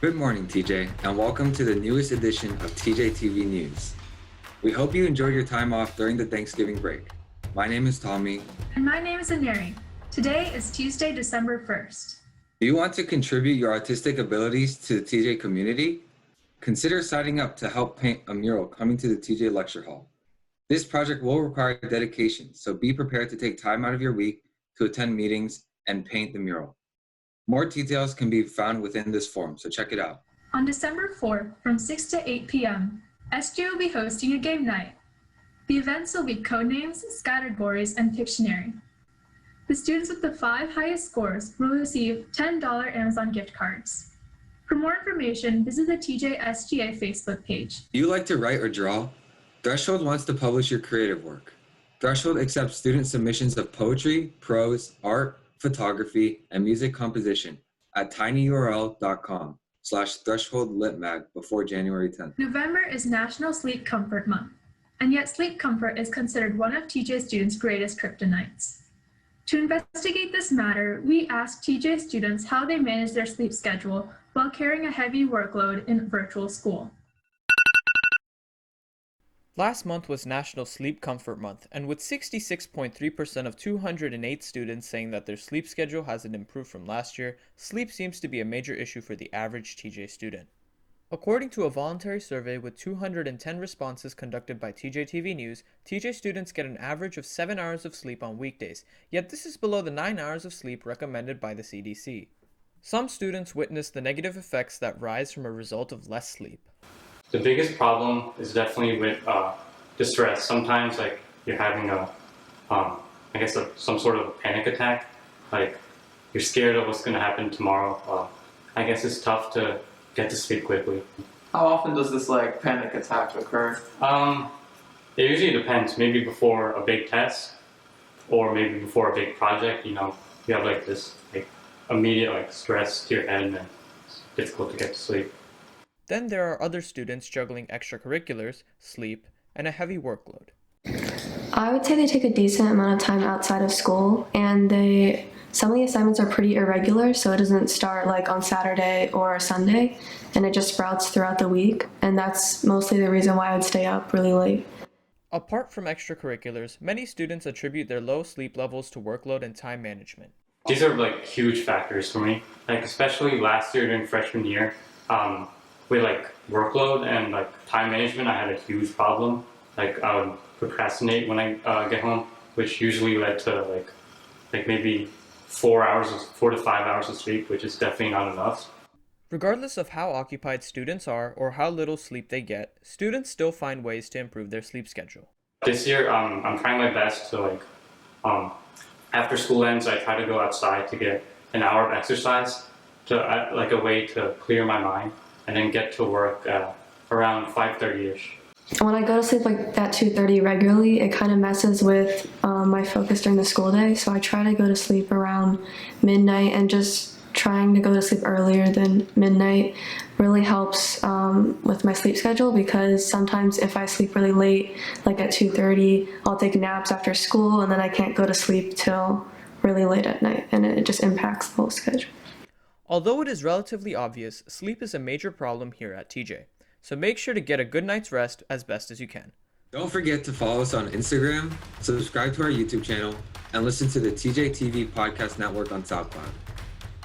Good morning, TJ, and welcome to the newest edition of TJ TV News. We hope you enjoyed your time off during the Thanksgiving break. My name is Tommy. And my name is Aneri. Today is Tuesday, December 1st. Do you want to contribute your artistic abilities to the TJ community? Consider signing up to help paint a mural coming to the TJ Lecture Hall. This project will require dedication, so be prepared to take time out of your week to attend meetings and paint the mural. More details can be found within this form, so check it out. On December 4th, from 6 to 8 p.m., SG will be hosting a game night. The events will be Codenames, Scattered Boys, and Pictionary. The students with the 5 highest scores will receive $10 Amazon gift cards. For more information, visit the TJ SGA Facebook page. Do you like to write or draw? Threshold wants to publish your creative work. Threshold accepts student submissions of poetry, prose, art, photography, and music composition at tinyurl.com/thresholdlitmag before January 10th. November is National Sleep Comfort Month, and yet sleep comfort is considered one of TJ students' greatest kryptonites. To investigate this matter, we asked TJ students how they manage their sleep schedule while carrying a heavy workload in virtual school. Last month was National Sleep Comfort Month, and with 66.3% of 208 students saying that their sleep schedule hasn't improved from last year, sleep seems to be a major issue for the average TJ student. According to a voluntary survey with 210 responses conducted by TJ TV News, TJ students get an average of 7 hours of sleep on weekdays, yet this is below the 9 hours of sleep recommended by the CDC. Some students witness the negative effects that rise from a result of less sleep. The biggest problem is definitely with distress. Sometimes you're having some sort of a panic attack. Like you're scared of what's going to happen tomorrow. I guess it's tough to get to sleep quickly. How often does this panic attack occur? It usually depends. Maybe before a big test, or maybe before a big project. You have this immediate stress to your head, and it's difficult to get to sleep. Then there are other students juggling extracurriculars, sleep, and a heavy workload. I would say they take a decent amount of time outside of school, and some of the assignments are pretty irregular, so it doesn't start on Saturday or Sunday, and it just sprouts throughout the week, and that's mostly the reason why I would stay up really late. Apart from extracurriculars, many students attribute their low sleep levels to workload and time management. These are huge factors for me, especially last year during freshman year. With workload and time management, I had a huge problem. I would procrastinate when I get home, which usually led to maybe 4 to 5 hours of sleep, which is definitely not enough. Regardless of how occupied students are or how little sleep they get, students still find ways to improve their sleep schedule. This year, I'm trying my best to after school ends, I try to go outside to get an hour of exercise, to a way to clear my mind, and then get to work around 5:30ish. When I go to sleep at 2:30 regularly, it kind of messes with my focus during the school day, so I try to go to sleep around midnight, and just trying to go to sleep earlier than midnight really helps with my sleep schedule, because sometimes if I sleep really late, at 2:30, I'll take naps after school, and then I can't go to sleep till really late at night, and it just impacts the whole schedule. Although it is relatively obvious, sleep is a major problem here at TJ, so make sure to get a good night's rest as best as you can. Don't forget to follow us on Instagram, subscribe to our YouTube channel, and listen to the TJ TV Podcast Network on SoundCloud.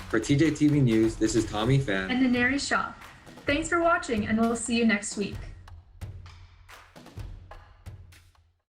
For TJ TV News, this is Tommy Fan And Aneri Shaw. Thanks for watching, and we'll see you next week.